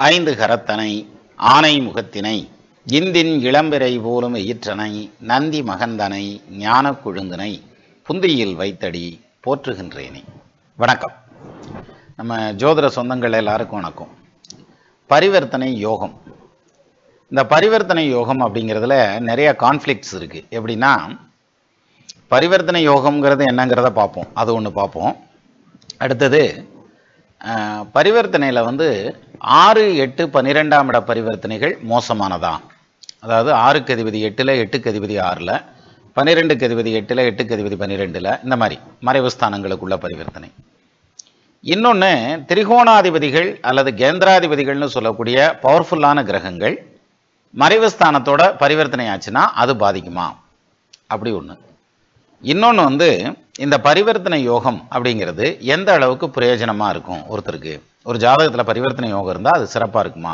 ஐந்து கரத்தனை ஆனை முகத்தினை இந்தின் இளம்பிறை போலும் ஈற்றனை நந்தி மகந்தனை ஞான கொழுந்தனை புந்தியில் வைத்தடி போற்றுகின்றேனே. வணக்கம். நம்ம ஜோதிட சொந்தங்கள் எல்லாருக்கும் வணக்கம். பரிவர்த்தனை யோகம். இந்த பரிவர்த்தனை யோகம் அப்படிங்கிறதுல நிறைய கான்ஃப்ளிக்ட்ஸ் இருக்கு. எப்படின்னா, பரிவர்த்தனை யோகம்ங்கிறது என்னங்கிறத பார்ப்போம். அது ஒன்று பார்ப்போம். அடுத்தது பரிவர்த்தனையில் 6, 8, 12ஆம் இட பரிவர்த்தனைகள் மோசமானதா? அதாவது 6க்கு அதிபதி 8ல், 8க்கு அதிபதி 6ல், 12க்கு அதிபதி 8ல், 8க்கு அதிபதி 12ல், இந்த மாதிரி மறைவு ஸ்தானங்களுக்குள்ள பரிவர்த்தனை. இன்னொன்று, திரிகோணாதிபதிகள் அல்லது கேந்திராதிபதிகள்னு சொல்லக்கூடிய பவர்ஃபுல்லான கிரகங்கள் மறைவு ஸ்தானத்தோட பரிவர்த்தனை ஆச்சுன்னா அது பாதிக்குமா? அப்படி ஒன்று. இன்னொன்று இந்த பரிவர்த்தனை யோகம் அப்படிங்கிறது எந்த அளவுக்கு பிரயோஜனமாக இருக்கும் ஒருத்தருக்கு. ஒரு ஜாதகத்தில் பரிவர்த்தனை யோகம் இருந்தால் அது சிறப்பாக இருக்குமா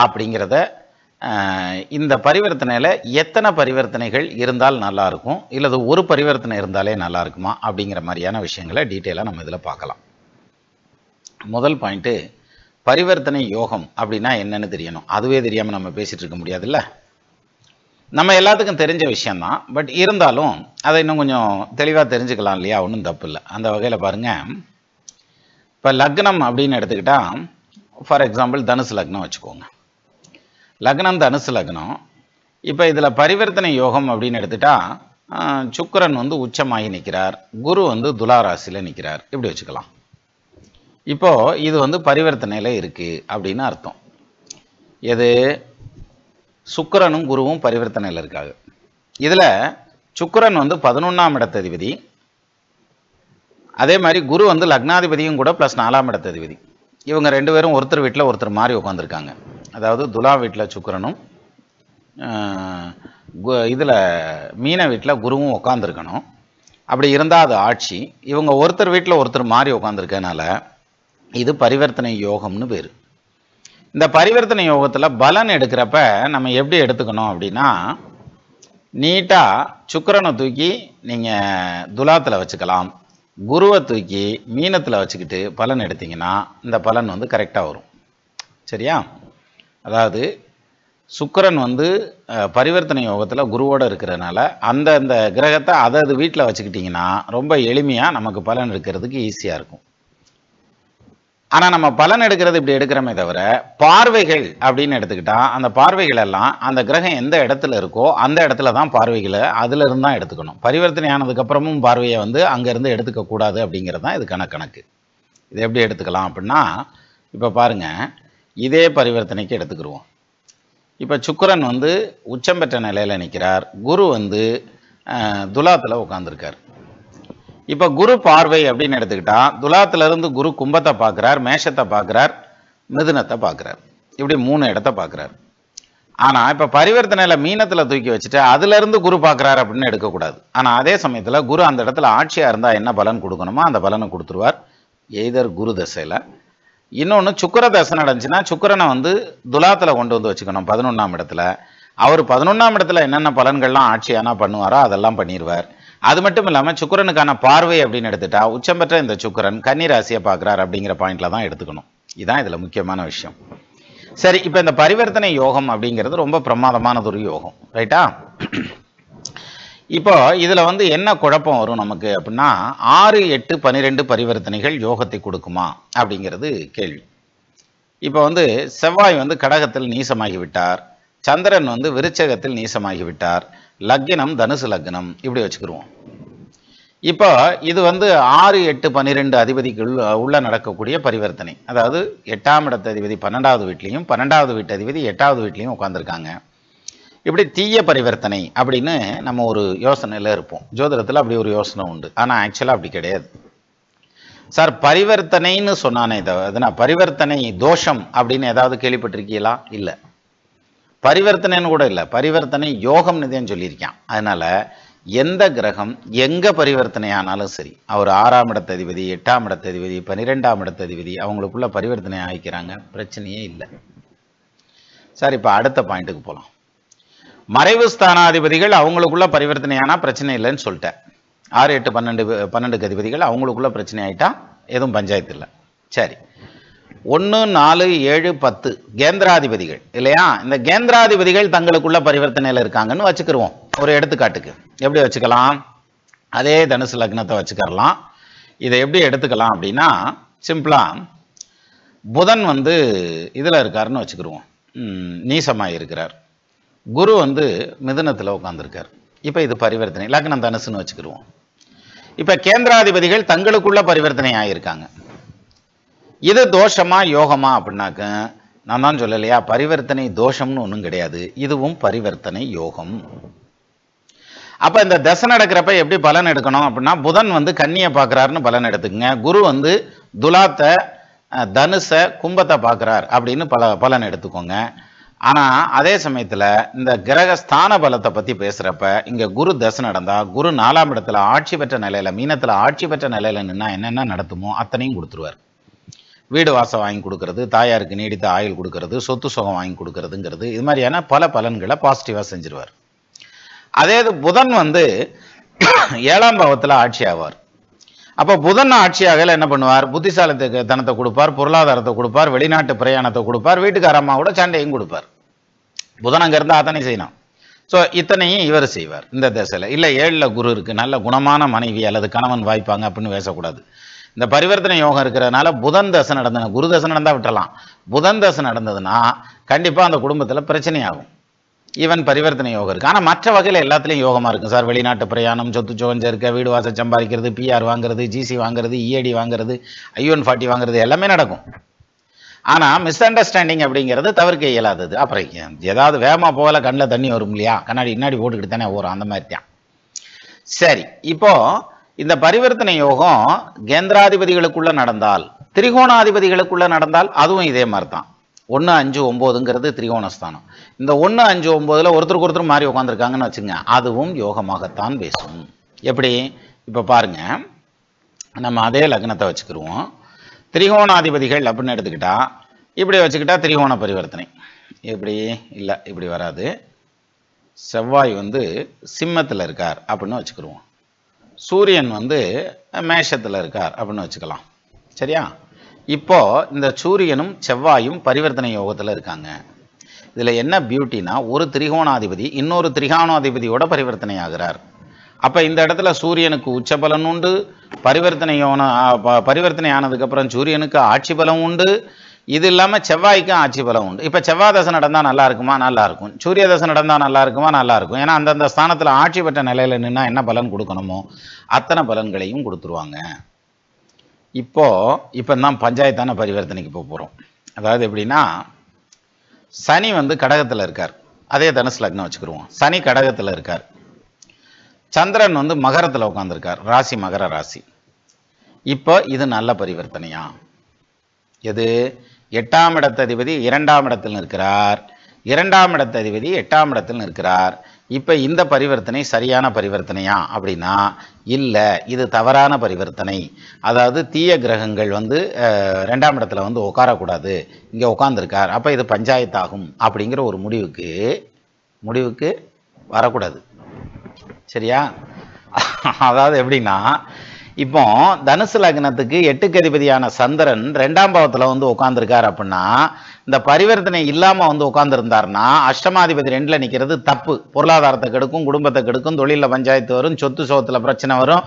அப்படிங்கிறத, இந்த பரிவர்த்தனையில் எத்தனை பரிவர்த்தனைகள் இருந்தால் நல்லாயிருக்கும், இல்லது ஒரு பரிவர்த்தனை இருந்தாலே நல்லா இருக்குமா அப்படிங்கிற மாதிரியான விஷயங்களை டீட்டெயிலாக நம்ம இதில் பார்க்கலாம். முதல் பாயிண்ட்டு, பரிவர்த்தனை யோகம் அப்படின்னா என்னன்னு தெரியணும். அதுவே தெரியாமல் நம்ம பேசிகிட்டு இருக்க முடியாதுல்ல. நம்ம எல்லாத்துக்கும் தெரிஞ்ச விஷயந்தான். பட் இருந்தாலும் அதை இன்னும் கொஞ்சம் தெளிவாக தெரிஞ்சுக்கலாம் இல்லையா? ஒன்றும் தப்பு இல்லை. அந்த வகையில் பாருங்கள், இப்போ லக்னம் அப்படின்னு எடுத்துக்கிட்டால், ஃபார் எக்ஸாம்பிள் தனுசு லக்னம் வச்சுக்கோங்க. லக்னம் தனுசு லக்னம். இப்போ இதில் பரிவர்த்தனை யோகம் அப்படின்னு எடுத்துக்கிட்டால், சுக்கிரன் உச்சமாகி நிற்கிறார், குரு துலா ராசியில் நிற்கிறார், இப்படி வச்சுக்கலாம். இப்போது இது பரிவர்த்தனையில் இருக்குது அப்படின்னு அர்த்தம். எது? சுக்கிரனும் குருவும் பரிவர்த்தனையில் இருக்காங்க. இதில் சுக்கிரன் 11ஆம் இடத்ததிபதி, அதே மாதிரி குரு லக்னாதிபதியும் கூட ப்ளஸ் 4ஆம் இடத்ததிபதி. இவங்க ரெண்டு பேரும் ஒருத்தர் வீட்டில் ஒருத்தர் மாதிரி உட்காந்துருக்காங்க. அதாவது துலா வீட்டில் சுக்கிரனும், இதில் மீன வீட்டில் குருவும் உட்காந்துருக்கணும். அப்படி இருந்தால் அது ஆட்சி. இவங்க ஒருத்தர் வீட்டில் ஒருத்தர் மாதிரி உட்காந்துருக்கனால இது பரிவர்த்தனை யோகம்னு பேர். இந்த பரிவர்த்தனை யோகத்தில் பலன் எடுக்கிறப்ப நம்ம எப்படி எடுத்துக்கணும் அப்படின்னா, நீட்டாக சுக்கிரனை தூக்கி நீங்கள் துலாத்தில் வச்சுக்கலாம், குருவை தூக்கி மீனத்தில் வச்சுக்கிட்டு பலன் எடுத்தீங்கன்னா இந்த பலன் கரெக்டாக வரும். சரியா? அதாவது சுக்கிரன் பரிவர்த்தனை யோகத்தில் குருவோடு இருக்கிறதுனால அந்த கிரகத்தை அது வீட்டில் வச்சுக்கிட்டிங்கன்னா ரொம்ப எளிமையாக நமக்கு பலன் எடுக்கிறதுக்கு ஈஸியாக இருக்கும். ஆனால் நம்ம பலன் எடுக்கிறது இப்படி எடுக்கிறோமே தவிர, பார்வைகள் அப்படின்னு எடுத்துக்கிட்டால் அந்த பார்வைகள் எல்லாம் அந்த கிரகம் எந்த இடத்துல இருக்கோ அந்த இடத்துல தான் பார்வைகளை அதிலிருந்து தான் எடுத்துக்கணும். பரிவர்த்தனை ஆனதுக்கப்புறமும் பார்வையை அங்கேருந்து எடுத்துக்கக்கூடாது அப்படிங்கிறது தான் இதுக்கான கணக்கு. இது எப்படி எடுத்துக்கலாம் அப்படின்னா, இப்போ பாருங்கள், இதே பரிவர்த்தனைக்கு எடுத்துக்கிடுவோம். இப்போ சுக்கிரன் உச்சம் பெற்ற நிலையில் நிற்கிறார், குரு துலாத்தில் உட்காந்துருக்கார். இப்போ குரு பார்வை அப்படின்னு எடுத்துக்கிட்டால், துலாத்திலிருந்து குரு கும்பத்தை பார்க்குறார், மேஷத்தை பார்க்குறார், மிதுனத்தை பார்க்குறார், இப்படி 3 இடத்த பார்க்குறார். ஆனால் இப்போ பரிவர்த்தனையில் மீனத்தில் தூக்கி வச்சுட்டு அதிலிருந்து குரு பார்க்குறாரு அப்படின்னு எடுக்கக்கூடாது. ஆனால் அதே சமயத்தில் குரு அந்த இடத்துல ஆட்சியாக இருந்தால் என்ன பலன் கொடுக்கணுமோ அந்த பலனை கொடுத்துருவார், எய்தர் குரு தசையில். இன்னொன்று, சுக்கிர தசை நடந்துச்சுன்னா சுக்கிரனை துலாத்தில் கொண்டு வச்சுக்கணும் 11ஆம் இடத்துல. அவர் 11ஆம் இடத்துல என்னென்ன பலன்கள்லாம் ஆட்சியானா பண்ணுவாரோ அதெல்லாம் பண்ணிடுவார். அது மட்டும் இல்லாமல் சுக்கிரனுக்கான பார்வை அப்படின்னு எடுத்துட்டா உச்சம் பெற்ற இந்த சுக்கிரன் கன்னி ராசியை பார்க்குறார் அப்படிங்கிற பாயிண்டில் தான் எடுத்துக்கணும். இதுதான் இதில் முக்கியமான விஷயம். சரி, இப்போ இந்த பரிவர்த்தனை யோகம் அப்படிங்கிறது ரொம்ப பிரமாதமானது ஒரு யோகம், ரைட்டா? இப்போ இதில் என்ன குழப்பம் வரும் நமக்கு அப்படின்னா, 6, 8, 12 பரிவர்த்தனைகள் யோகத்தை கொடுக்குமா அப்படிங்கிறது கேள்வி. இப்போ செவ்வாய் கடகத்தில் நீசமாகி விட்டார், சந்திரன் விருச்சகத்தில் நீசமாகி விட்டார், லக்னம் தனுசு லக்னம், இப்படி வச்சுக்கிடுவோம். இப்போ இது 6, 8, 12 அதிபதிக்குள் உள்ள நடக்கக்கூடிய பரிவர்த்தனை. அதாவது 8ஆம் இடத்த அதிபதி 12வது வீட்லையும் 12வது வீட்டு அதிபதி 8வது வீட்லையும் உட்காந்துருக்காங்க. இப்படி தீய பரிவர்த்தனை அப்படின்னு நம்ம ஒரு யோசனையில் இருப்போம். ஜோதிடத்தில் அப்படி ஒரு யோசனை உண்டு. ஆனால் ஆக்சுவலாக அப்படி கிடையாது. சார், பரிவர்த்தனைன்னு சொன்னானே, இதுனா பரிவர்த்தனை தோஷம் அப்படின்னு ஏதாவது கேள்விப்பட்டிருக்கீங்களா? இல்லை. பரிவர்த்தனைன்னு கூட இல்லை, பரிவர்த்தனை யோகம்னு தான் சொல்லியிருக்கான். அதனால் எந்த கிரகம் எங்கே பரிவர்த்தனை ஆனாலும் சரி, அவர் 6ஆம் இடத்ததிபதி, 8ஆம் இடத்ததிபதி, 12ஆம் இடத்ததிபதி அவங்களுக்குள்ள பரிவர்த்தனை ஆகிக்கிறாங்க, பிரச்சனையே இல்லை. சார், இப்போ அடுத்த பாயிண்ட்டுக்கு போகலாம். மறைவு ஸ்தானாதிபதிகள் அவங்களுக்குள்ள பரிவர்த்தனை ஆனால் பிரச்சனை இல்லைன்னு சொல்லிட்டேன். 6, 8, 12 அதிபதிகள் அவங்களுக்குள்ள பிரச்சனை ஆகிட்டா எதுவும் பஞ்சாயத்து இல்லை. சரி, 1, 4, 7, 10 கேந்திராதிபதிகள் இல்லையா? இந்த கேந்திராதிபதிகள் தங்களுக்குள்ள பரிவர்த்தனையில் இருக்காங்கன்னு வச்சுக்கிருவோம். ஒரு எடுத்துக்காட்டுக்கு எப்படி வச்சுக்கலாம்? அதே தனுசு லக்னத்தை வச்சுக்கலாம். இதை எப்படி எடுத்துக்கலாம் அப்படின்னா, சிம்பிளா புதன் வந்து இதில் இருக்காருன்னு வச்சுக்கிருவோம், நீசமாக இருக்கிறார். குரு வந்து மிதுனத்தில் உட்காந்துருக்கார். இப்போ இது பரிவர்த்தனை, லக்னம் தனுசுன்னு வச்சுக்கிருவோம். இப்போ கேந்திராதிபதிகள் தங்களுக்குள்ள பரிவர்த்தனை ஆகியிருக்காங்க. இது தோஷமா யோகமா அப்படின்னாக்க, நான் தான் சொல்லலையா, பரிவர்த்தனை தோஷம்னு ஒன்றும் கிடையாது, இதுவும் பரிவர்த்தனை யோகம். அப்போ இந்த தசை நடக்கிறப்ப எப்படி பலன் எடுக்கணும் அப்படின்னா, புதன் வந்து கன்னியை பார்க்குறாருன்னு பலன் எடுத்துக்கங்க, குரு வந்து துலாத்தை, தனுசை, கும்பத்தை பார்க்குறார் அப்படின்னு பலன் எடுத்துக்கோங்க. ஆனால் அதே சமயத்தில் இந்த கிரகஸ்தான பலத்தை பற்றி பேசுகிறப்ப, இங்கே குரு தசை நடந்தால் குரு 4ஆம் இடத்துல ஆட்சி பெற்ற நிலையில், மீனத்தில் ஆட்சி பெற்ற நிலையில் நின்னா என்னென்ன நடத்துமோ அத்தனையும் கொடுத்துருவார். வீடு வாசம் வாங்கி கொடுக்கறது, தாயாருக்கு நீடித்த ஆயுள் கொடுக்கறது, சொத்து சுகம் வாங்கி கொடுக்கறதுங்கிறது, இது மாதிரியான பல பலன்களை பாசிட்டிவாக செஞ்சிருவார். அதே இது புதன் வந்து 7ஆம் பாவத்தில் ஆட்சி ஆவார். அப்போ புதன் ஆட்சியாக என்ன பண்ணுவார்? புத்திசாலித்தனத்தை கொடுப்பார், பொருளாதாரத்தை கொடுப்பார், வெளிநாட்டு பிரயாணத்தை கொடுப்பார், வீட்டுக்கார அம்மா கூட சண்டையும் கொடுப்பார். புதன் அங்கே இருந்தால் அத்தனை செய்யணும். ஸோ இத்தனையும் இவர் செய்வார் இந்த திசையில். இல்லை 7ல் குரு இருக்குது, நல்ல குணமான மனைவி அல்லது கணவன் வாய்ப்பாங்க அப்படின்னு பேசக்கூடாது. இந்த பரிவர்த்தனை யோகம் இருக்கிறதுனால புதன் தசை நடந்தது, குரு தசை நடந்தால் விட்டலாம், புதன் தசை நடந்ததுன்னா கண்டிப்பாக அந்த குடும்பத்தில் பிரச்சனையாகும். ஈவன் பரிவர்த்தனை யோகம் இருக்குது. ஆனால் மற்ற வகையில் எல்லாத்துலேயும் யோகமாக இருக்கும் சார். வெளிநாட்டு பிரயாணம், சொத்து சுகம் சேர்க்க, வீடு வாசல் சம்பாதிக்கிறது, பிஆர் வாங்குறது, ஜிசி வாங்குறது, இஏடி வாங்குறது, I-140 வாங்குறது எல்லாமே நடக்கும். ஆனால் மிஸ் அண்டர்ஸ்டாண்டிங் அப்படிங்கிறது தவிர்க்க இயலாதது. அப்புறம் ஏதாவது வேகமாக போகல, கண்ணில் தண்ணி வரும் இல்லையா, கண்ணாடி முன்னாடி போட்டுக்கிட்டு தானே வரும், அந்த மாதிரி தான். சரி, இப்போ இந்த பரிவர்த்தனை யோகம் கேந்திராதிபதிகளுக்குள்ள நடந்தால், திரிகோணாதிபதிகளுக்குள்ள நடந்தால் அதுவும் இதே மாதிரி தான். 1, 5, 9ங்கிறது திரிகோணஸ்தானம். இந்த 1, 5, 9ல் ஒருத்தருக்கு ஒருத்தர் மாறி உட்காந்துருக்காங்கன்னு வச்சுங்க, அதுவும் யோகமாகத்தான் பேசும். எப்படி? இப்போ பாருங்க, நம்ம அதே லக்னத்தை வச்சுக்கிருவோம். திரிகோணாதிபதிகள் அப்படின்னு எடுத்துக்கிட்டா, இப்படி வச்சுக்கிட்டா திரிகோண பரிவர்த்தனை. எப்படி? இல்லை, இப்படி வராது. செவ்வாய் வந்து சிம்மத்தில் இருக்கார் அப்படின்னு வச்சுக்கிருவோம். சூரியன் வந்து மேஷத்தில் இருக்கார் அப்படின்னு வச்சுக்கலாம். சரியா? இப்போ இந்த சூரியனும் செவ்வாயும் பரிவர்த்தனை யோகத்தில் இருக்காங்க. இதில் என்ன பியூட்டினா, ஒரு திரிகோணாதிபதி இன்னொரு திரிகோணாதிபதியோட பரிவர்த்தனை ஆகிறார். அப்போ இந்த இடத்துல சூரியனுக்கு உச்ச பலன் உண்டு, பரிவர்த்தனை ஆனதுக்கப்புறம் சூரியனுக்கு ஆட்சி பலம் உண்டு, இது இல்லாமல் செவ்வாய்க்கும் ஆட்சி பலம் உண்டு. இப்போ செவ்வாய் தசை நடந்தால் நல்லா இருக்குமா? நல்லா இருக்கும். சூரிய தசை நடந்தால் நல்லா இருக்குமா? நல்லா இருக்கும். ஏன்னா அந்தந்த ஸ்தானத்தில் ஆட்சி பெற்ற நிலையில் நின்னா என்ன பலன் கொடுக்கணுமோ அத்தனை பலன்களையும் கொடுத்துருவாங்க. இப்போ தான் பஞ்சாயத்தான பரிவர்த்தனைக்கு போகிறோம். அதாவது எப்படின்னா, சனி வந்து கடகத்தில் இருக்கார், அதே தனுசு லக்னம் வச்சுக்கிருவோம். சனி கடகத்தில் இருக்கார், சந்திரன் வந்து மகரத்தில் உட்காந்துருக்கார், ராசி மகர ராசி. இப்போ இது நல்ல பரிவர்த்தனையா? எது? 8ஆம் இடத்ததிபதி 2ஆம் இடத்தில் இருக்கிறார், 2ஆம் இடத்ததிபதி 8ஆம் இடத்தில் இருக்கிறார். இப்போ இந்த பரிவர்த்தனை சரியான பரிவர்த்தனையா அப்படின்னா இல்லை, இது தவறான பரிவர்த்தனை. அதாவது தீய கிரகங்கள் வந்து 2ஆம் இடத்துல வந்து உட்காரக்கூடாது, இங்கே உட்காந்துருக்கார், அப்போ இது பஞ்சாயத்தாகும் அப்படிங்கிற ஒரு முடிவுக்கு வரக்கூடாது. சரியா? அதாவது எப்படின்னா, இப்போ தனுசு லக்னத்துக்கு 8க்கு அதிபதியான சந்திரன் 2ஆம் பாவத்தில் வந்து உட்காந்துருக்கார் அப்படின்னா, இந்த பரிவர்த்தனை இல்லாமல் வந்து உட்காந்துருந்தாருன்னா அஷ்டமாதிபதி 2ல் நிற்கிறது தப்பு. பொருளாதாரத்தை கெடுக்கும், குடும்பத்தை கெடுக்கும், தொழிலில் பஞ்சாயத்து வரும், சொத்து சோத்தில் பிரச்சனை வரும்,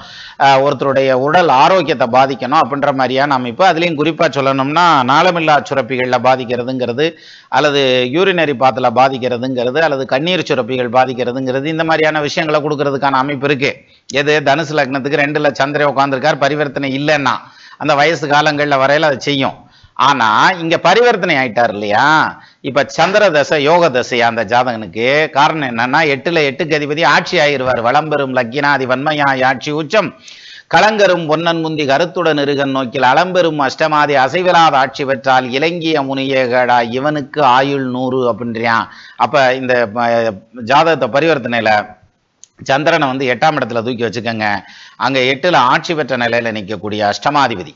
ஒருத்தருடைய உடல் ஆரோக்கியத்தை பாதிக்கணும் அப்படின்ற மாதிரியான அமைப்பு. அதுலேயும் குறிப்பாக சொல்லணும்னா நாளமில்லா சுரப்பிகளில் பாதிக்கிறதுங்கிறது, அல்லது யூரினரி பாத்தில் பாதிக்கிறதுங்கிறது, அல்லது கண்ணீர் சுரப்பிகள் பாதிக்கிறதுங்கிறது, இந்த மாதிரியான விஷயங்களை கொடுக்கறதுக்கான அமைப்பு இருக்குது. எது? தனுசு லக்னத்துக்கு 2ல் சந்திரன் உட்காந்துருக்கார், பரிவர்த்தனை இல்லைன்னா அந்த வயசு காலங்களில் வரையில் அதை செய்யும். ஆனா இங்க பரிவர்த்தனை ஆயிட்டார் இல்லையா? இப்ப சந்திர தசை யோக தசை அந்த ஜாதகனுக்கு. காரணம் என்னன்னா, 8க்கு அதிபதி ஆட்சி ஆயிருவார். வளம்பெறும் லக்கினாதி வன்மையாய் ஆட்சி உச்சம், களங்கரும் பொன்னன் முந்தி கருத்துடன் இருகன் நோக்கில் அளம்பெறும் அஷ்டமாதி அசைவிலாத ஆட்சி பெற்றால் இலங்கிய முனியேகடா இவனுக்கு ஆயுள் 100 அப்படின்றான். அப்ப இந்த ஜாதகத்தை பரிவர்த்தனையில சந்திரனை வந்து 8ஆம் இடத்துல தூக்கி வச்சுக்கோங்க. அங்க 8ல் ஆட்சி பெற்ற நிலையில நிற்கக்கூடிய அஷ்டமாதிபதி,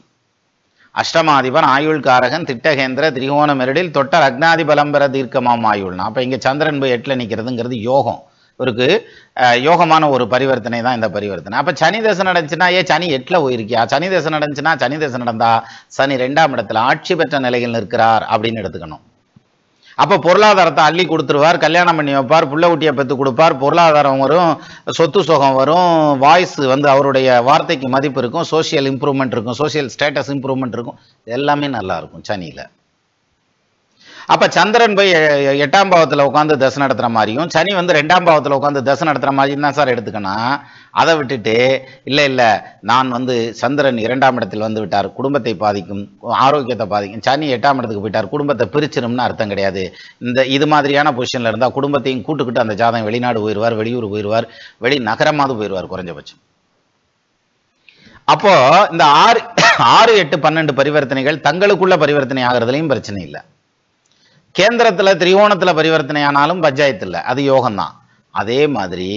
அஷ்டமாதிபன் ஆயுள் காரகன் திட்டகேந்திர திரிகோண மெரிடில் தொட்ட லக்னாதி பலம் பெற தீர்க்கமாம் ஆயுள்னா, அப்போ இங்கே சந்திரன் போய் 8ல் நிற்கிறதுங்கிறது யோகம். இவருக்கு யோகமான ஒரு பரிவர்த்தனை தான் இந்த பரிவர்த்தனை. அப்ப சனி தசை நடந்துச்சுன்னா சனி 8ல போயிருக்கியா, சனி தசை நடந்துச்சுன்னா சனி தசை நடந்தா சனி 2ஆம் இடத்துல ஆட்சி பெற்ற நிலையில் இருக்கிறார் அப்படின்னு எடுத்துக்கணும். அப்ப பொருளாதாரத்தை அள்ளி கொடுத்துருவார், கல்யாணம் பண்ணி வைப்பார், புள்ள குட்டியை பெற்று கொடுப்பார், பொருளாதாரம் வரும், சொத்து சுகம் வரும், வாய்ஸ் அவருடைய வார்த்தைக்கு மதிப்பு இருக்கும், சோசியல் இம்ப்ரூவ்மெண்ட் இருக்கும், சோசியல் ஸ்டேட்டஸ் இம்ப்ரூவ்மெண்ட் இருக்கும், எல்லாமே நல்லா இருக்கும் சனியில. அப்ப சந்திரன் போய் 8ஆம் பாவத்துல உட்காந்து தசை நடத்துற மாதிரியும் சனி 2ஆம் பாவத்துல உட்காந்து தசை நடத்துற மாதிரியும் தான் சார் எடுத்துக்கணும். அதை விட்டுட்டு இல்ல நான் சந்திரன் 2ஆம் இடத்தில் வந்து விட்டார், குடும்பத்தை பாதிக்கும், ஆரோக்கியத்தை பாதிக்கும், சனி 8ஆம் இடத்துக்கு போயிட்டார், குடும்பத்தை பிரிச்சிரும்னு அர்த்தம் கிடையாது. இது மாதிரியான பொசிஷன்ல இருந்தா குடும்பத்தையும் கூட்டுக்கிட்டு அந்த ஜாதகம் வெளிநாடு போயிடுவார், வெளியூர் போயிடுவார், வெளி நகரமாவது போயிடுவார் குறைஞ்சபட்சம். அப்போ இந்த 6, 8, 12 பரிவர்த்தனைகள் தங்களுக்குள்ள பரிவர்த்தனை ஆகிறதுலையும் பிரச்சனை இல்லை. கேந்திரத்துல திரிகோணத்துல பரிவர்த்தனை ஆனாலும் பஞ்சாயத்து இல்லை, அது யோகம்தான். அதே மாதிரி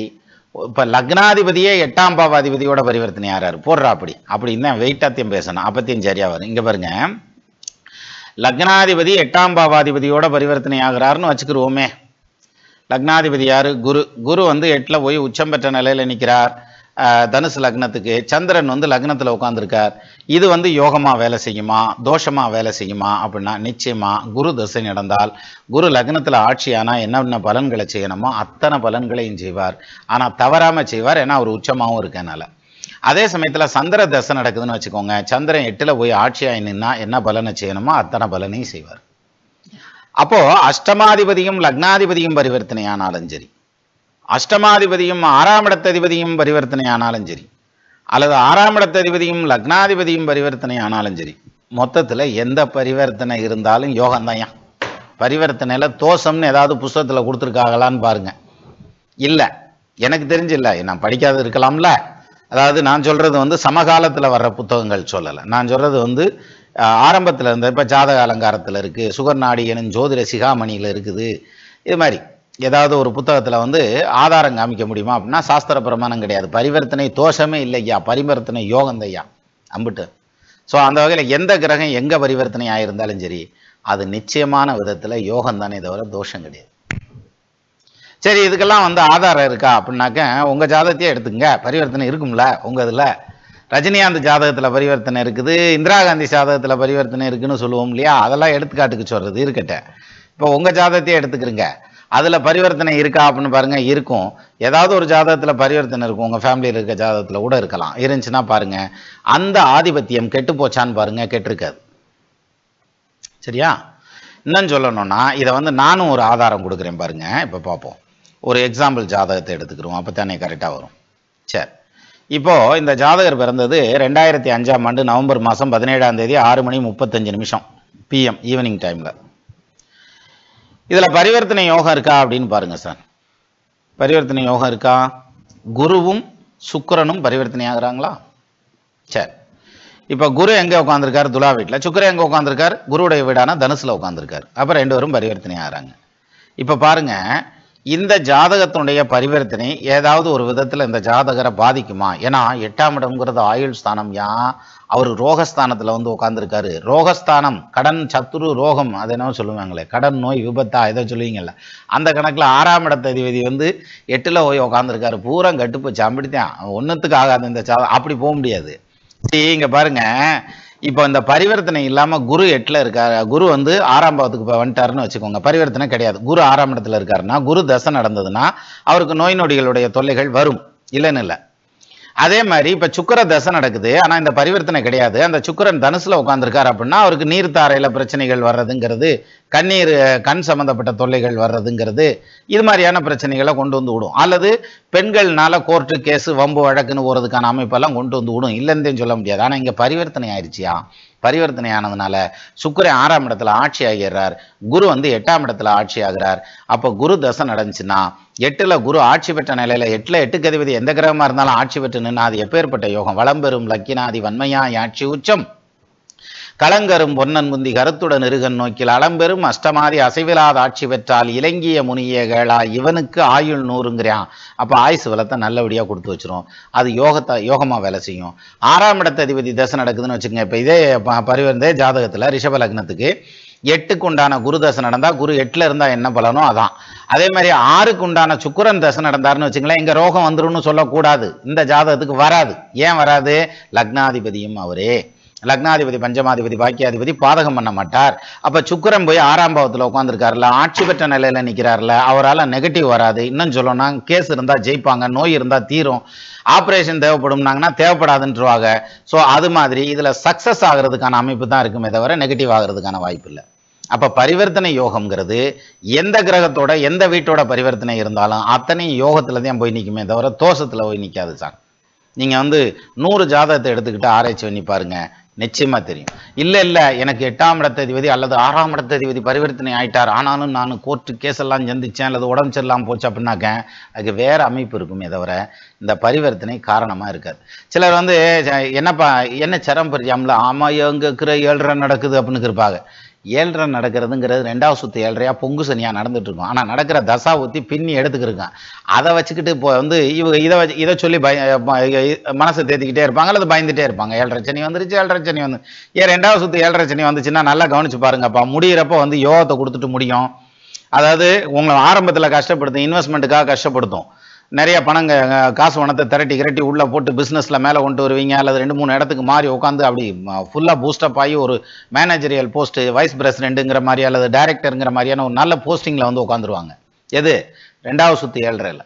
இப்ப லக்னாதிபதியே 8ஆம் பாவாதிபதியோட பரிவர்த்தனை ஆறாரு போடுறா, அப்படின்னு தான் வெயிட்டாத்தையும் பேசணும், அப்பத்தையும் சரியா வரும். இங்க பாருங்க, லக்னாதிபதி 8ஆம் பாவாதிபதியோட பரிவர்த்தனை ஆகிறாருன்னு வச்சுக்கிருவோமே. லக்னாதிபதி யாரு? குரு. குரு 8ல போய் உச்சம் பெற்ற நிலையில நிற்கிறார் தனுசு லக்னத்துக்கு. சந்திரன் லக்னத்துல உட்கார்ந்துருக்கார். இது யோகமா வேலை செய்யுமா, தோஷமா வேலை செய்யுமா அப்படின்னா நிச்சயமா குரு தசை நடந்தால் குரு லக்னத்துல ஆட்சியானா என்னென்ன பலன்களை செய்யணுமோ அத்தனை பலன்களையும் செய்வார். ஆனா தவறாம செய்வார், ஏன்னா அவர் உச்சமாவும் இருக்கனால. அதே சமயத்துல சந்திர தசை நடக்குதுன்னு வச்சுக்கோங்க, சந்திரன் 8ல போய் ஆட்சியாய் நின்னா என்ன பலனை செய்யணுமோ அத்தனை பலனையும் செய்வார். அப்போ அஷ்டமாதிபதியும் லக்னாதிபதியும் பரிவர்த்தனை ஆனாலும் சரி, அஷ்டமாதிபதியும் 6ஆம் இடத்ததிபதியும் பரிவர்த்தனை ஆனாலும் சரி, அல்லது 6ஆம் இடத்ததிபதியும் லக்னாதிபதியும் பரிவர்த்தனை ஆனாலும் சரி, மொத்தத்தில் எந்த பரிவர்த்தனை இருந்தாலும் யோகம்தான். பரிவர்த்தனையில் தோஷம்னு ஏதாவது புஸ்தகத்தில் கொடுத்துருக்காங்களான்னு பாருங்க. இல்லை, எனக்கு தெரிஞ்சு இல்லை, நான் படிக்காத இருக்கலாம்ல. அதாவது நான் சொல்றது சமகாலத்தில் வர்ற புத்தகங்கள் சொல்லலை, நான் சொல்றது ஆரம்பத்தில் இருந்த இப்போ ஜாதக அலங்காரத்தில் இருக்கு, சுகர்நாடி எனும் ஜோதிட சிகாமணியில் இருக்குது. இது மாதிரி ஏதாவது ஒரு புத்தகத்தில் ஆதாரம் காமிக்க முடியுமா அப்படின்னா சாஸ்திர பிரமாணம் கிடையாது. பரிவர்த்தனை தோஷமே இல்லையா, பரிவர்த்தனை யோகம் தையா அம்பிட்டு. ஸோ அந்த வகையில் எந்த கிரகம் எங்கே பரிவர்த்தனை ஆயிருந்தாலும் சரி, அது நிச்சயமான விதத்தில் யோகம் தானே தவிர தோஷம் கிடையாது. சரி, இதுக்கெல்லாம் ஆதாரம் இருக்கா அப்படின்னாக்க உங்கள் ஜாதகத்தையே எடுத்துங்க, பரிவர்த்தனை இருக்கும்ல உங்கள் இதில். ரஜினிகாந்த் ஜாதகத்தில் பரிவர்த்தனை இருக்குது, இந்திரா காந்தி ஜாதகத்தில் பரிவர்த்தனை இருக்குன்னு சொல்லுவோம் இல்லையா, அதெல்லாம் எடுத்துக்காட்டுக்கு சொல்கிறது இருக்கட்ட. இப்போ உங்கள் ஜாதகத்தையே எடுத்துக்கிறங்க, அதில் பரிவர்த்தனை இருக்கா அப்படின்னு பாருங்கள். இருக்கும், ஏதாவது ஒரு ஜாதகத்தில் பரிவர்த்தனை இருக்கும், உங்கள் ஃபேமிலியில் இருக்க ஜாதகத்தில் கூட இருக்கலாம். இருந்துச்சுன்னா பாருங்கள், அந்த ஆதிபத்தியம் கெட்டு போச்சான்னு பாருங்கள், கெட்டிருக்காது. சரியா? இன்னும் சொல்லணும்னா இதை நானும் ஒரு ஆதாரம் கொடுக்குறேன் பாருங்க. இப்போ பார்ப்போம், ஒரு எக்ஸாம்பிள் ஜாதகத்தை எடுத்துக்கிறோம், அப்போ தானே கரெக்டாக வரும். சரி, இப்போ இந்த ஜாதகர் பிறந்தது 2005ஆம் ஆண்டு நவம்பர் மாதம் 17ஆம் தேதி 6:35 PM ஈவினிங் டைமில். இதில் பரிவர்த்தனை யோகம் இருக்கா அப்படின்னு பாருங்க சார். பரிவர்த்தனை யோகம் இருக்கா? குருவும் சுக்கிரனும் பரிவர்த்தனை ஆகுறாங்களா? சரி, இப்போ குரு எங்கே உட்காந்துருக்காரு? துலா வீட்டில். சுக்கிரன் எங்கே உட்காந்துருக்காரு? குருவுடைய வீடான தனுசுல உட்காந்துருக்காரு. அப்போ 2 பேரும் பரிவர்த்தனை ஆகிறாங்க. இப்போ பாருங்க, இந்த ஜாதகத்தினுடைய பரிவர்த்தனை ஏதாவது ஒரு விதத்தில் இந்த ஜாதகரை பாதிக்குமா? ஏன்னா 8ஆம் இடம்ங்கிறது ஆயுள் ஸ்தானம். அவர் ரோகஸ்தானத்தில் உட்காந்துருக்காரு. ரோகஸ்தானம், கடன், சத்துரு, ரோகம், அது என்ன சொல்லுவாங்களே, கடன், நோய், விபத்தா ஏதோ சொல்லுவீங்கல்ல, அந்த கணக்கில் 6ஆம் இடத்ததிபதி 8ல் போய் உட்காந்துருக்காரு. பூரா கட்டுப்போச்சு, அப்படித்தான், ஒன்றுத்துக்கு ஆகாது இந்த ஜாதகம். அப்படி போக முடியாது. சரி, இங்கே பாருங்க, இப்போ இந்த பரிவர்த்தனை இல்லாமல் குரு 8ல் இருக்காரு, குரு 6ஆம் பாவத்துக்கு வந்துட்டாருன்னு வச்சுக்கோங்க, பரிவர்த்தனை கிடையாது. குரு 6ஆம் இடத்துல இருக்காருன்னா, குரு தசை நடந்ததுன்னா அவருக்கு நோய் நொடிகளுடைய தொல்லைகள் வரும், இல்லைன்னு இல்லை. அதே மாதிரி இப்போ சுக்கிர தசை நடக்குது, ஆனால் இந்த பரிவர்த்தனை கிடையாது. அந்த சுக்கிரன் தனுசுல உட்காந்துருக்காரு அப்படின்னா அவருக்கு நீர்த்தாரையில் பிரச்சனைகள் வர்றதுங்கிறது, கண் சம்பந்தப்பட்ட தொல்லைகள் வர்றதுங்கிறது, இது மாதிரியான பிரச்சனைகளை கொண்டு விடும். அல்லது பெண்கள்னால கோர்ட்டு கேஸு வம்பு வழக்குன்னு போகிறதுக்கான அமைப்பெல்லாம் கொண்டு விடும், இல்லைன்னு சொல்ல முடியாது. ஆனால் இங்கே பரிவர்த்தனை ஆயிடுச்சியா? பரிவர்த்தனை ஆனதுனால சுக்கிரன் 6ஆம் இடத்துல ஆட்சி ஆகிறார், குரு 8ஆம் இடத்துல ஆட்சி ஆகிறார். அப்போ குரு தசை நடந்துச்சுன்னா 8ல் குரு ஆட்சி பெற்ற நிலையில, 8ல் 8க்கு அதிபதி எந்த கிரகமா இருந்தாலும் ஆட்சி பெற்று நின்னா அது எப்பேற்பட்ட யோகம்? வளம்பெறும் லக்கினாதி வன்மையா ஆட்சி உச்சம், களங்கரும் பொன்னன் முந்தி கருத்துடன் இருகன் நோக்கில் அளம்பெரும் அஷ்டமாதி அசைவிலாத ஆட்சி பெற்றால் இலங்கிய முனிய கேளா இவனுக்கு ஆயுள் 100ங்கிறான். அப்போ ஆயுசு வளத்தை நல்லபடியாக கொடுத்து வச்சிரும், அது யோகமாக வேலை செய்யும். 6ஆம் இடத்த அதிபதி தசை நடக்குதுன்னு வச்சுக்கோங்க. இப்போ இதே பரிவர்த்தனை ஜாதகத்தில் ரிஷப லக்னத்துக்கு 8க்கு உண்டான குரு தசை நடந்தா குரு 8ல இருந்தா என்ன பலனோ அதான். அதே மாதிரி 6க்கு உண்டான சுக்கிரன் தசை நடந்தாருன்னு வச்சுங்களேன், இங்க ரோகம் வந்துரும்னு சொல்லக்கூடாது. இந்த ஜாதகத்துக்கு வராது. ஏன் வராது? லக்னாதிபதியும் அவரே. லக்னாதிபதி, பஞ்சமாதிபதி, பாக்கியாதிபதி பாதகம் பண்ண மாட்டார். அப்ப சுக்கிரன் போய் 6ஆம் பாவத்துல உட்காந்துருக்காருல, ஆட்சி பெற்ற நிலையில நிக்கிறாருல, அவரால் நெகட்டிவ் வராது. இன்னும் சொல்லணும்னா கேஸ் இருந்தா ஜெயிப்பாங்க, நோய் இருந்தா தீரும், ஆப்ரேஷன் தேவைப்படும்னாங்கன்னா தேவைப்படாதுன்றவாங்க. ஸோ அது மாதிரி இதுல சக்சஸ் ஆகிறதுக்கான அமைப்பு தான் இருக்குமே தவிர நெகட்டிவ் ஆகிறதுக்கான வாய்ப்பு இல்லை. அப்ப பரிவர்த்தனை யோகம்ங்கிறது எந்த கிரகத்தோட எந்த வீட்டோட பரிவர்த்தனை இருந்தாலும் அத்தனை யோகத்துல தான் போய் நிற்குமே தவிர தோஷத்துல போய் நிற்காது சார். நீங்க 100 ஜாதகத்தை எடுத்துக்கிட்டு ஆராய்ச்சி பண்ணி பாருங்க, நிச்சயமா தெரியும். இல்ல எனக்கு 8ஆம் இடத்ததிபதி அல்லது 6ஆம் இடத்ததிபதி பரிவர்த்தனை ஆயிட்டார், ஆனாலும் நான் கோர்ட்டு கேஸ் எல்லாம் சந்திச்சேன் அல்லது உடம்பு சரியில்லாம போச்சு அப்படின்னாக்க அதுக்கு வேற அமைப்பு இருக்குமே தவிர இந்த பரிவர்த்தனை காரணமா இருக்காது. சிலர் என்னப்பா என்ன சரம் பரிஜாமல, ஆமா எங்க இருக்கிற 7.5 நடக்குது அப்படின்னு இருப்பாங்க. 7.5 நடக்கிறதுங்கிறது 2வது சுத்து 7.5 பொங்கு சனியா நடந்துட்டு இருக்கும். ஆனா நடக்கிற தசா ஊத்தி பின்னி எடுத்துக்கிருக்கான். அதை வச்சுக்கிட்டு இப்போ இவங்க இதை சொல்லி மனசை தேத்திக்கிட்டே இருப்பாங்க அல்லது பயந்துட்டே இருப்பாங்க. 7.5 சனி வந்துருச்சு, 7.5 சனி வந்து ஏன் 2வது சுத்து 7.5 சனி வந்துச்சுன்னா நல்லா கவனிச்சு பாருங்கப்பா. முடிகிறப்ப யோகத்தை கொடுத்துட்டு முடியும். அதாவது உங்களை ஆரம்பத்தில் கஷ்டப்படுத்தும், இன்வெஸ்ட்மெண்ட்டுக்காக கஷ்டப்படுத்தும். நிறைய காசு பணத்தை திரட்டி உள்ள போட்டு பிஸ்னஸ்ல மேலே கொண்டு வருவீங்க, அல்லது 2-3 இடத்துக்கு மாறி உட்காந்து அப்படி ஃபுல்லா பூஸ்டப் ஆகி ஒரு மேனேஜரியல் போஸ்ட், வைஸ் பிரசிடென்ட்ங்கிற மாதிரி அல்லது டைரக்டருங்கிற மாதிரியான ஒரு நல்ல போஸ்டிங்ல உட்காந்துருவாங்க. எது 2வது சுத்து 7.5.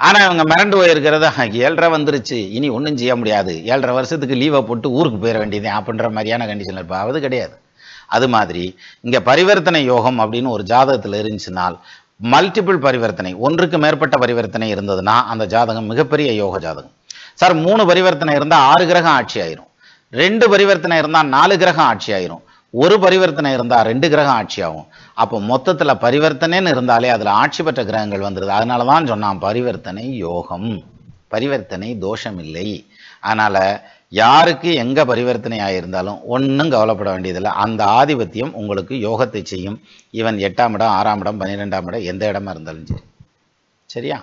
ஆனா இவங்க மிரண்டு போயிருக்கிறத 7.5 வந்துருச்சு, இனி ஒன்றும் செய்ய முடியாது, 7.5 வருஷத்துக்கு லீவை போட்டு ஊருக்கு போயிட வேண்டியது அப்படின்ற மாதிரியான கண்டிஷன்ல இருப்பா. அது கிடையாது. அது மாதிரி இங்க பரிவர்த்தனை யோகம் அப்படின்னு ஒரு ஜாதகத்தில் இருந்துச்சுனால் மல்டிபிள் பரிவர்த்தனை, ஒன்றுக்கு மேற்பட்ட பரிவர்த்தனை இருந்ததுன்னா அந்த ஜாதகம் மிகப்பெரிய யோக ஜாதகம். சார் 3 பரிவர்த்தனை இருந்தால் 6 கிரகம் ஆட்சி ஆயிரும், 2 பரிவர்த்தனை இருந்தால் 4 கிரகம் ஆட்சி ஆயிரும், 1 பரிவர்த்தனை இருந்தால் 2 கிரகம் ஆட்சி ஆகும். அப்போ மொத்தத்தில் பரிவர்த்தனைன்னு இருந்தாலே அதில் ஆட்சி பெற்ற கிரகங்கள் வந்துடுது. அதனால தான் சொன்னான் பரிவர்த்தனை யோகம், பரிவர்த்தனை தோஷம் இல்லை. அதனால யாருக்கு எங்க பரிவர்த்தனை ஆயிருந்தாலும் ஒன்றும் கவலைப்பட வேண்டியதில்லை. அந்த ஆதிபத்தியம் உங்களுக்கு யோகத்தை செய்யும். ஈவன் 8ஆம் இடம், 6ஆம் இடம், 12ஆம் இடம், எந்த இடமா இருந்தாலும் சரி. சரியா?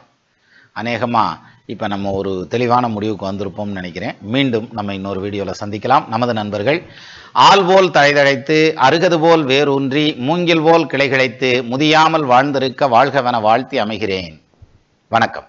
அநேகமா இப்ப நம்ம ஒரு தெளிவான முடிவுக்கு வந்திருப்போம்னு நினைக்கிறேன். மீண்டும் நம்ம இன்னொரு வீடியோல சந்திக்கலாம். நமது நண்பர்கள் ஆள் போல் தழைதழைத்து, அருகது போல் வேரூன்றி, மூங்கில் போல் கிளை கிளைத்து, முதியாமல் வாழ்ந்திருக்க வாழ்கவென வாழ்த்தி அமைகிறேன். வணக்கம்.